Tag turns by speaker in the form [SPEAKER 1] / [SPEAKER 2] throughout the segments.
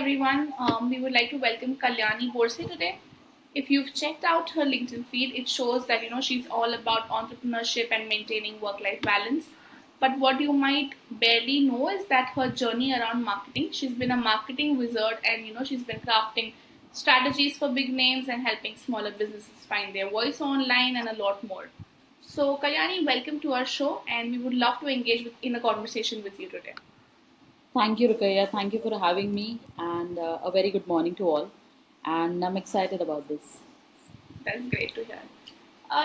[SPEAKER 1] everyone. We would like to welcome Kalyani Borse today. If you've checked out her LinkedIn feed, it shows that she's all about entrepreneurship and maintaining work-life balance. But what you might barely know is that her journey around marketing. She's been a marketing wizard, and she's been crafting strategies for big names and helping smaller businesses find their voice online and a lot more. So, Kalyani, welcome to our show, and we would love to engage in a conversation with you today.
[SPEAKER 2] Thank you, Rukaya. Thank you for having me, and a very good morning to all. And I'm excited about this.
[SPEAKER 1] That's great to hear.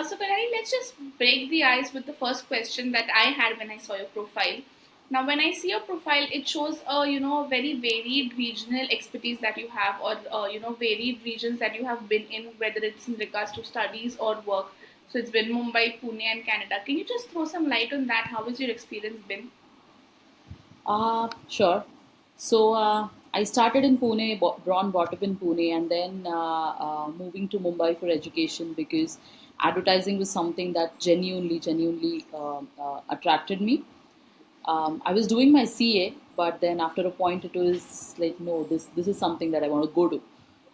[SPEAKER 1] So, Kanari, let's just break the ice with the first question that I had when I saw your profile. Now, when I see your profile, it shows very varied regional expertise that you have, or varied regions that you have been in, whether it's in regards to studies or work. So it's been Mumbai, Pune, and Canada. Can you just throw some light on that? How has your experience been?
[SPEAKER 2] Sure. I started in Pune, born, brought up in Pune, and then moving to Mumbai for education because advertising was something that genuinely attracted me. I was doing my CA, but then after a point, it was like, no, this is something that I want to go to,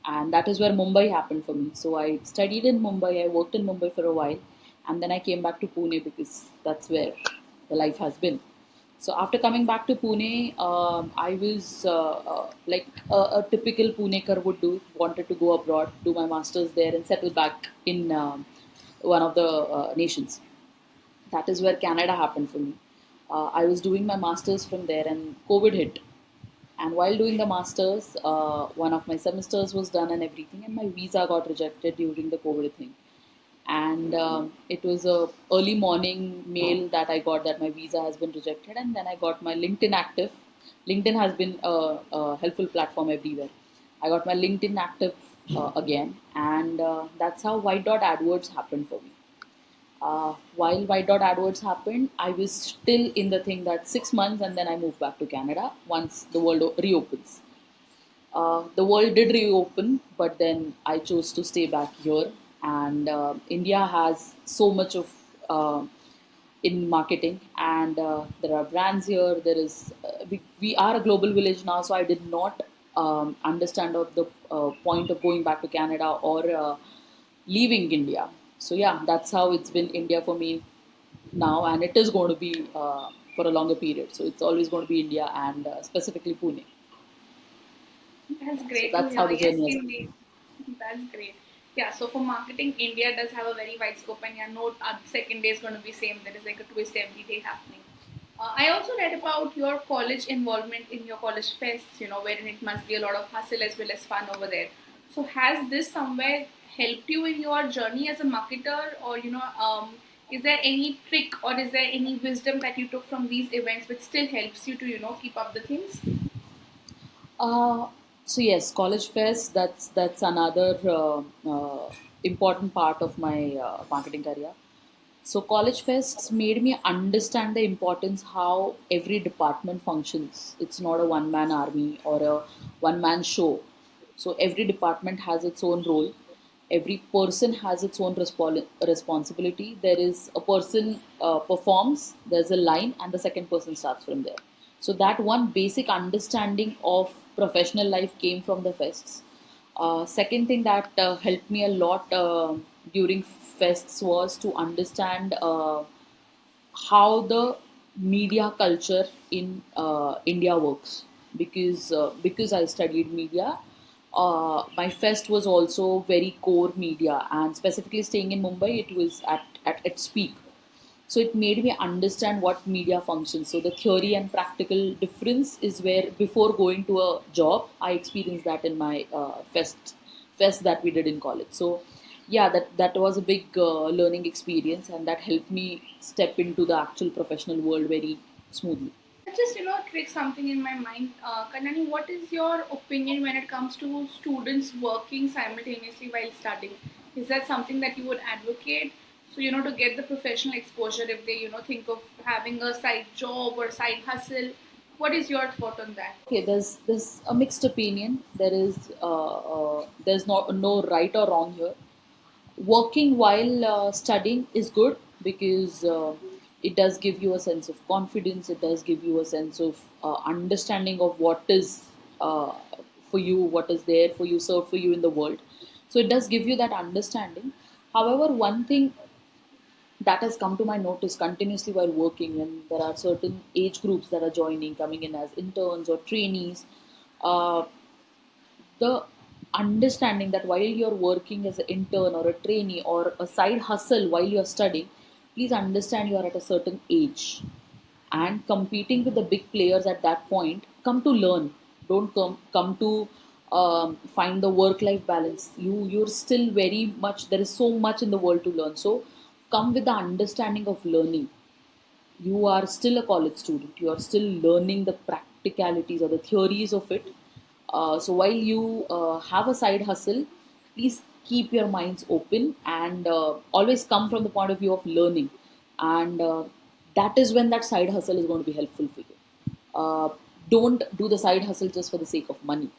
[SPEAKER 2] and that is where Mumbai happened for me. So I studied in Mumbai. I worked in Mumbai for a while, and then I came back to Pune because that's where the life has been. So after coming back to Pune, I was like a typical Punekar would do. Wanted to go abroad, do my masters there, and settle back in one of the nations. That is where Canada happened for me. I was doing my masters from there, and COVID hit. And while doing the masters, one of my semesters was done and everything, and my visa got rejected during the COVID thing. And it was a early morning mail that I got that my visa has been rejected, and then I got my LinkedIn active. LinkedIn has been a helpful platform everywhere. I got my LinkedIn active again, and that's how Whitedot Adverts happened for me. While Whitedot Adverts happened, I was still in the thing that 6 months, and then I moved back to Canada once the world reopens. The world did reopen, but then I chose to stay back here. And India has so much of in marketing, and there are brands here. We are a global village now, so I did not understand of the point of going back to Canada or leaving India. So yeah, that's how it's been India for me now, and it is going to be for a longer period. So it's always going to be India and specifically Pune.
[SPEAKER 1] That's
[SPEAKER 2] So
[SPEAKER 1] great to
[SPEAKER 2] that's
[SPEAKER 1] hear.
[SPEAKER 2] how the
[SPEAKER 1] Yes,
[SPEAKER 2] journey has been.
[SPEAKER 1] indeed. That's great. Yeah, so for marketing, India does have a very wide scope, and yeah, no second day is going to be same. There is like a twist every day happening. I also read about your college involvement in your college fests, wherein it must be a lot of hustle as well as fun over there. So has this somewhere helped you in your journey as a marketer, or is there any trick or is there any wisdom that you took from these events which still helps you to keep up the things?
[SPEAKER 2] Uh, so yes, college fest. That's another important part of my marketing career. So college fests made me understand the importance how every department functions. It's not a one man army or a one man show. So every department has its own role. Every person has its own responsibility. There is a person performs, there's a line, and the second person starts from there. So that one basic understanding of professional life came from the fests. Second thing that helped me a lot during fests was to understand how the media culture in India works. Because I studied media, my fest was also very core media, and specifically staying in Mumbai, it was at its peak. So it made me understand what media functions. So the theory and practical difference is where before going to a job, I experienced that in my fest that we did in college. So yeah, that was a big learning experience, and that helped me step into the actual professional world very smoothly.
[SPEAKER 1] Just trick something in my mind. Kanani, what is your opinion when it comes to students working simultaneously while studying? Is that something that you would advocate? So to get the professional exposure, if they think of having a side job or side hustle, what is your thought on that?
[SPEAKER 2] Okay, there's a mixed opinion. There's no right or wrong here. Working while studying is good because it does give you a sense of confidence. It does give you a sense of understanding of what is for you, what is there for you, served for you in the world. So it does give you that understanding. However, one thing that has come to my notice continuously while working, and there are certain age groups that are joining, coming in as interns or trainees. Uh, the understanding that while you're working as an intern or a trainee or a side hustle while you're studying, please understand you're at a certain age and competing with the big players at that point. Come to learn, don't come to find the work life balance. You're still very much, there is so much in the world to learn. So come with the understanding of learning. You are still a college student, you are still learning the practicalities or the theories of it. So while you have a side hustle, please keep your minds open and always come from the point of view of learning. And that is when that side hustle is going to be helpful for you. Don't do the side hustle just for the sake of money.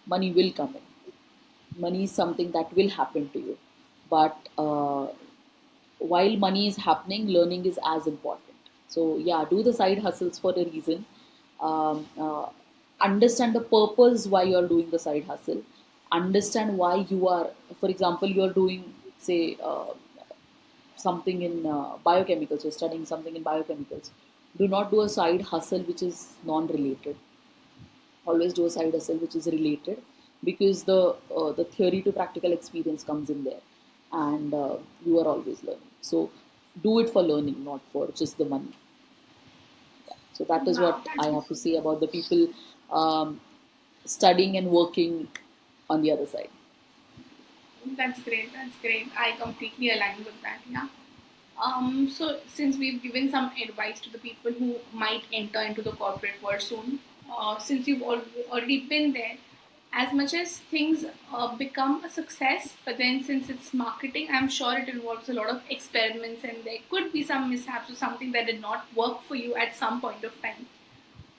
[SPEAKER 2] Money will come in, money is something that will happen to you, but while money is happening, learning is as important. So yeah, do the side hustles for a reason. um, uh, Understand the purpose why you're doing the side hustle. Understand why you are, for example, you're doing, say, something in biochemicals, you're studying something in biochemicals. Do not do a side hustle which is non-related. Always do a side hustle which is related, because the theory to practical experience comes in there, and you are always learning. So do it for learning, not for just the money. So that is
[SPEAKER 1] Wow,
[SPEAKER 2] what I have to say about the people um, studying and working on the other side.
[SPEAKER 1] that's great. That's great. I completely align with that. Yeah. So since we've given some advice to the people who might enter into the corporate world soon, since you've already been there, as much as things become a success, but then since it's marketing, I'm sure it involves a lot of experiments and there could be some mishaps or something that did not work for you at some point of time.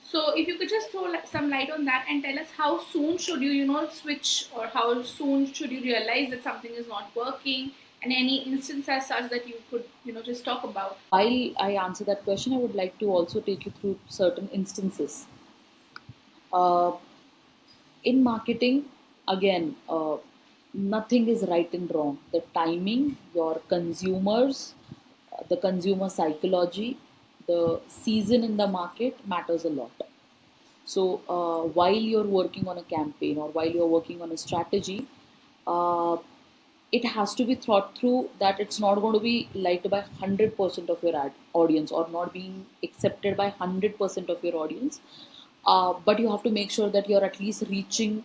[SPEAKER 1] So if you could just throw some light on that and tell us how soon should you, switch, or how soon should you realize that something is not working, and any instance as such that you could, just talk about.
[SPEAKER 2] While I answer that question, I would like to also take you through certain instances. Uh, in marketing, again, nothing is right and wrong. The timing, your consumers, the consumer psychology, the season in the market matters a lot. So while you're working on a campaign or while you're working on a strategy, uh, it has to be thought through that it's not going to be liked by 100% of your audience, or not being accepted by 100% of your audience. But you have to make sure that you're at least reaching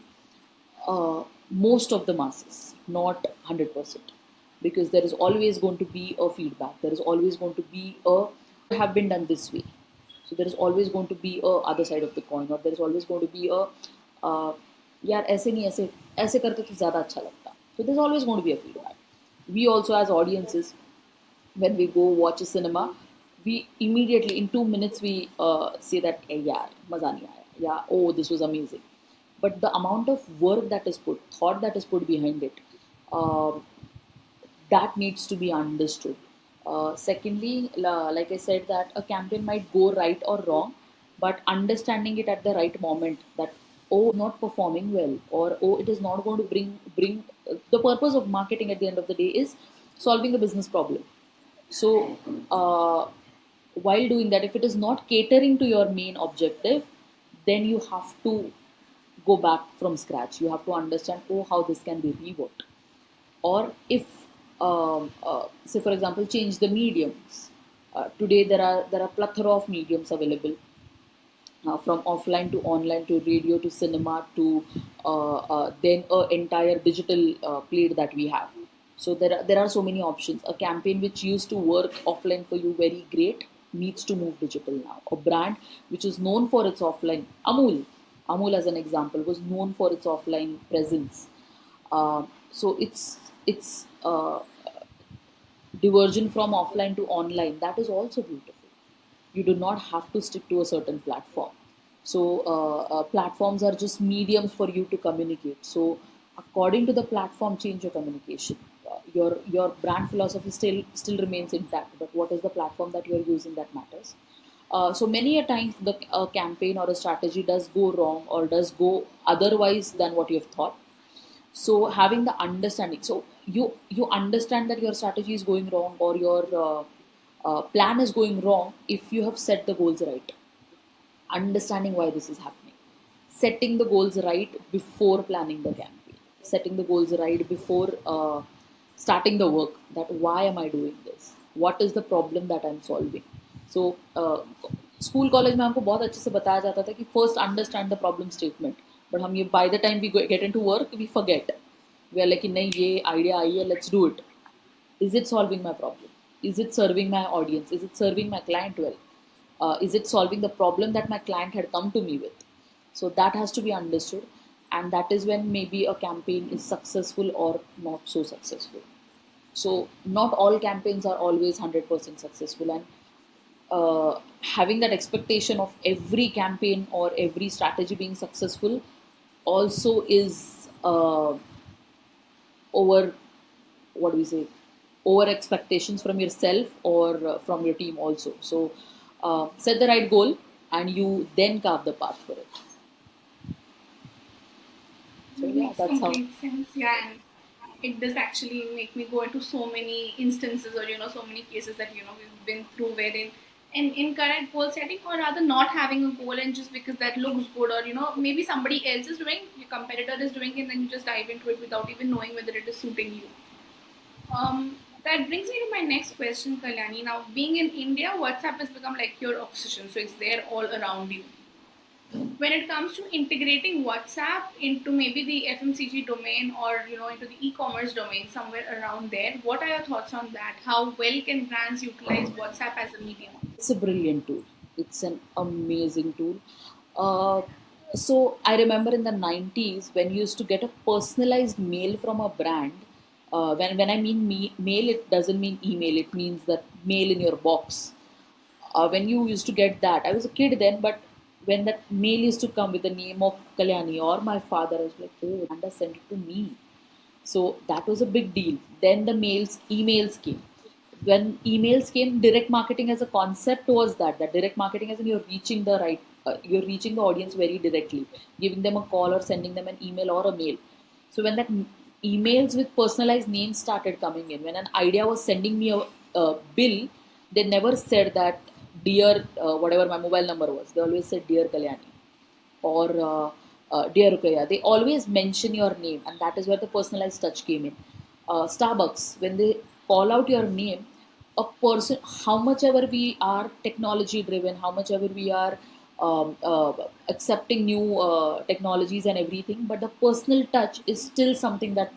[SPEAKER 2] most of the masses, not 100%, because there is always going to be a feedback. There is always going to be a have been done this way. So there is always going to be a other side of the coin, or there is always going to be a यार ऐसे नहीं ऐसे ऐसे करते तो ज़्यादा अच्छा लगता. So there's always going to be a feedback. We also as audiences, when we go watch a cinema, we immediately in 2 minutes we say that hey, yaar maza nahi aaya, yeah, oh this was amazing. But the amount of work that is put, thought that is put behind it, um, that needs to be understood. Secondly, like I said, that a campaign might go right or wrong, but understanding it at the right moment, that oh, not performing well, or oh, it is not going to bring the purpose of marketing at the end of the day is solving a business problem. So while doing that, if it is not catering to your main objective, then you have to go back from scratch. You have to understand, oh, how this can be reworked. Or if, say for example, change the mediums. Today there are plethora of mediums available, from offline to online to radio to cinema to then a entire digital plate that we have. So there are so many options. A campaign which used to work offline for you very great needs to move digital now. A brand which is known for its offline, Amul as an example, was known for its offline presence. So it's diversion from offline to online, that is also beautiful. You do not have to stick to a certain platform. So platforms are just mediums for you to communicate. So according to the platform, change your communication. Your brand philosophy still remains intact, but what is the platform that you are using, that matters. So many a times the campaign or a strategy does go wrong or does go otherwise than what you've thought. So having the understanding, so you understand that your strategy is going wrong or your plan is going wrong if you have set the goals right, understanding why this is happening, setting the goals right before planning the campaign, setting the goals right before starting the work, that why am I doing this, what is the problem that I'm solving. So school college में हमको बहुत अच्छे से बताया जाता था कि first understand the problem statement, but हम ये by the time we get into work we forget, we are like नहीं ये आइडिया आई है let's do it. Is it solving my problem? Is it serving my audience? Is it serving my client well? Is it solving the problem that my client had come to me with? So that has to be understood, and that is when maybe a campaign is successful or not so successful. So not all campaigns are always 100% successful, and having that expectation of every campaign or every strategy being successful also is over, what do we say, over expectations from yourself or from your team also. So set the right goal and you then carve the path for it. So yeah,
[SPEAKER 1] Makes
[SPEAKER 2] that's how.
[SPEAKER 1] complete sense. Yeah, and it does actually make me go into so many instances or so many cases that we've been through wherein incorrect goal setting or rather not having a goal and just because that looks good or maybe somebody else is doing, your competitor is doing it, and then you just dive into it without even knowing whether it is suiting you. That brings me to my next question, Kalyani. Now, being in India, WhatsApp has become like your obsession, so it's there all around you. When it comes to integrating WhatsApp into maybe the FMCG domain or into the e-commerce domain somewhere around there, what are your thoughts on that? How well can brands utilize WhatsApp as a medium?
[SPEAKER 2] It's a brilliant tool. It's an amazing tool. Uh, so I remember in the 90s when you used to get a personalized mail from a brand. When I mean mail, it doesn't mean email. It means that mail in your box. When you used to get that, I was a kid then, but when that mail used to come with the name of Kalyani or my father, I was like, oh, and sent it to me. So that was a big deal. Then the emails came. When emails came, direct marketing as a concept was that direct marketing as in you're reaching the audience very directly, giving them a call or sending them an email or a mail. So when emails with personalized names started coming in, when an idea was sending me a bill, they never said that dear whatever my mobile number was. They always said dear Kalyani or dear Rukaya. They always mention your name, and that is where the personalized touch came in. Starbucks, when they call out your name, a person, how much ever we are technology driven, how much ever we are accepting new technologies and everything, but the personal touch is still something that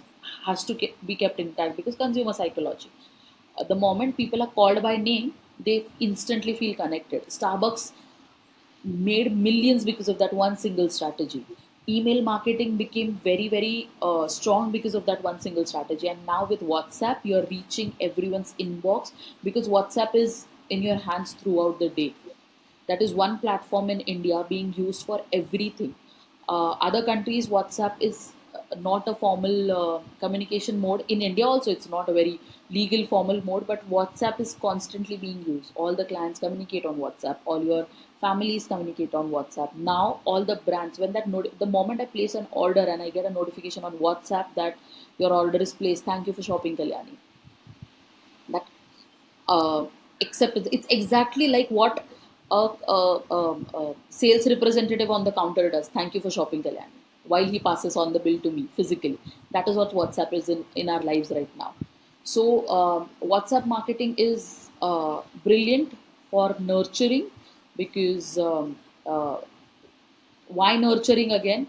[SPEAKER 2] has to be kept intact because consumer psychology. The moment people are called by name, they instantly feel connected. Starbucks made millions because of that one single strategy. Email marketing became very, very strong because of that one single strategy. And now with WhatsApp, you're reaching everyone's inbox because WhatsApp is in your hands throughout the day. That is one platform in India being used for everything. Other countries, WhatsApp is not a formal communication mode. In India, also, it's not a very legal formal mode, but WhatsApp is constantly being used. All the clients communicate on WhatsApp, all your families communicate on WhatsApp. Now, all the brands, when the moment I place an order and I get a notification on WhatsApp that your order is placed, thank you for shopping, Kalyani. That uh, except it's exactly like what a sales representative on the counter does. Thank you for shopping, Kalyani. While he passes on the bill to me physically. That is what WhatsApp is in our lives right now. So, WhatsApp marketing is brilliant for nurturing because why nurturing again?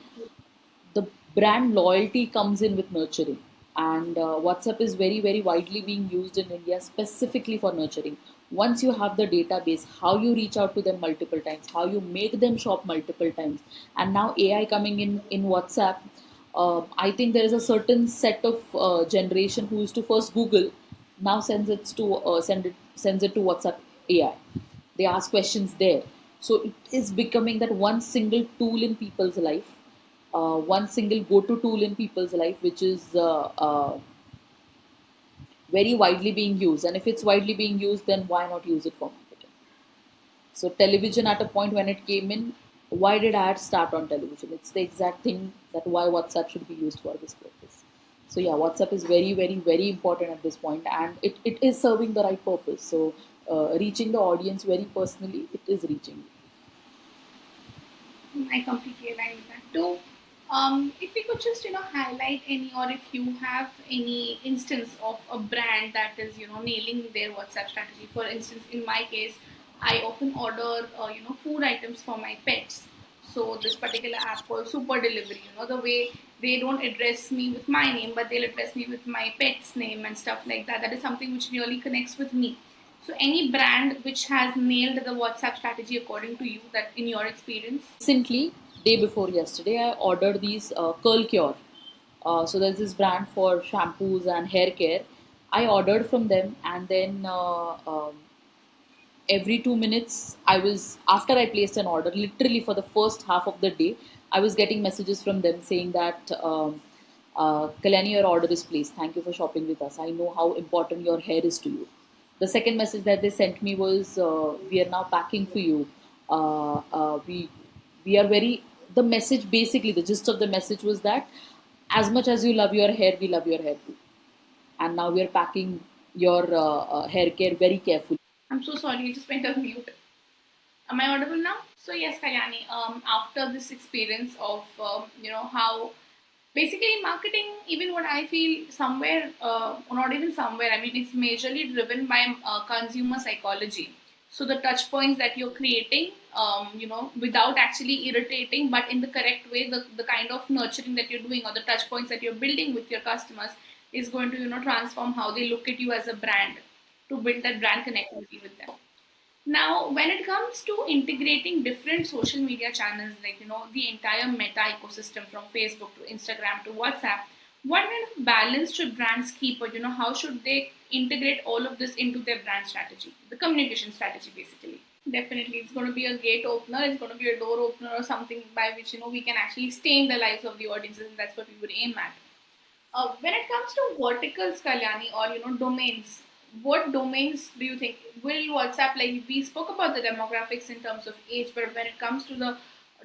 [SPEAKER 2] The brand loyalty comes in with nurturing, and WhatsApp is very, very widely being used in India specifically for nurturing. Once you have the database, how you reach out to them multiple times, how you make them shop multiple times, and now AI coming in WhatsApp. I think there is a certain set of generation who used to first Google, now sends it to WhatsApp AI. They ask questions there. So it is becoming that one single tool in people's life, one single go-to tool in people's life, which is very widely being used. And if it's widely being used, then why not use it for marketing? So television at a point when it came in, why did ads start on television? It's the exact thing that why WhatsApp should be used for this purpose. So yeah, WhatsApp is very, very, very important at this point, and it is serving the right purpose. So reaching the audience very personally, it is reaching.
[SPEAKER 1] I completely align with that too. If we could just highlight any, or if you have any instance of a brand that is nailing their WhatsApp strategy. For instance, in my case, I often order food items for my pets. So this particular app called Super Delivery, the way they don't address me with my name, but they'll address me with my pet's name and stuff like that. That is something which really connects with me. So any brand which has nailed the WhatsApp strategy according to you, that in your experience?
[SPEAKER 2] Recently, day before yesterday, I ordered these curl cure. So there's this brand for shampoos and hair care. I ordered from them, and then every 2 minutes I was, after I placed an order, literally for the first half of the day, I was getting messages from them saying that Kalyani, your order is placed, thank you for shopping with us, I know how important your hair is to you. The second message that they sent me was, we are now packing for you. We are very, the message, basically the gist of the message was that as much as you love your hair, we love your hair too, and now we are packing your hair care very carefully.
[SPEAKER 1] I'm so sorry, you just went on mute. Am I audible now? So yes, Kalyani. After this experience of how basically marketing, even what I feel somewhere, or not even somewhere. I mean, it's majorly driven by consumer psychology. So the touch points that you're creating, without actually irritating, but in the correct way, the kind of nurturing that you're doing, or the touch points that you're building with your customers, is going to transform how they look at you as a brand, to build that brand connectivity with them. Now, when it comes to integrating different social media channels, like the entire meta ecosystem from Facebook to Instagram to WhatsApp, what kind of balance should brands keep, or how should they integrate all of this into their brand strategy, the communication strategy, basically? Definitely, it's going to be a gate opener. It's going to be a door opener, or something by which we can actually stay in the lives of the audiences, and that's what we would aim at. When it comes to verticals, Kalyani, or domains, what domains do you think will WhatsApp, like we spoke about the demographics in terms of age, but when it comes to the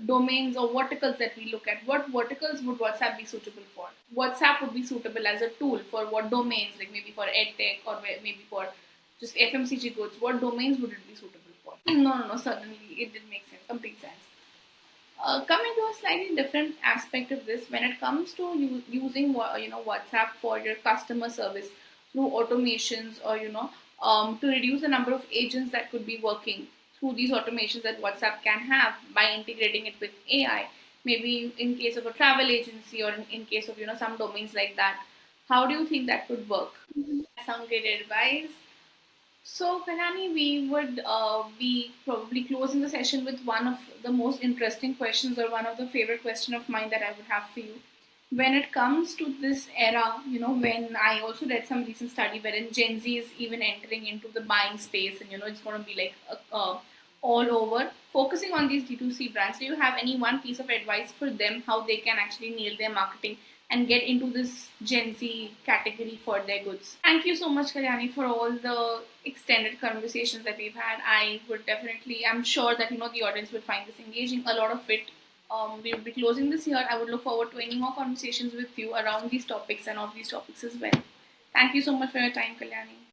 [SPEAKER 1] domains or verticals that we look at, what verticals would WhatsApp be suitable for? WhatsApp would be suitable as a tool for what domains, like maybe for edtech, or maybe for just FMCG goods. What domains would it be suitable for? No, no, no. Certainly, it did make sense. Complete sense. Coming to a slightly different aspect of this, when it comes to using WhatsApp for your customer service through automations, or to reduce the number of agents that could be working through these automations that WhatsApp can have by integrating it with AI, maybe in case of a travel agency, or in case of some domains like that, how do you think that could work? Some great advice. So, Kalyani, we would be probably closing the session with one of the most interesting questions, or one of the favorite question of mine that I would have for you. When it comes to this era, when I also read some recent study wherein Gen Z is even entering into the buying space, and it's going to be like all over, focusing on these D2C brands. Do you have any one piece of advice for them how they can actually nail their marketing and get into this Gen Z category for their goods? Thank you so much, Kalyani, for all the extended conversations that we've had. I would definitely, I'm sure that the audience would find this engaging. A lot of it. We will be closing this year. I would look forward to any more conversations with you around these topics and of these topics as well. Thank you so much for your time, Kalyani.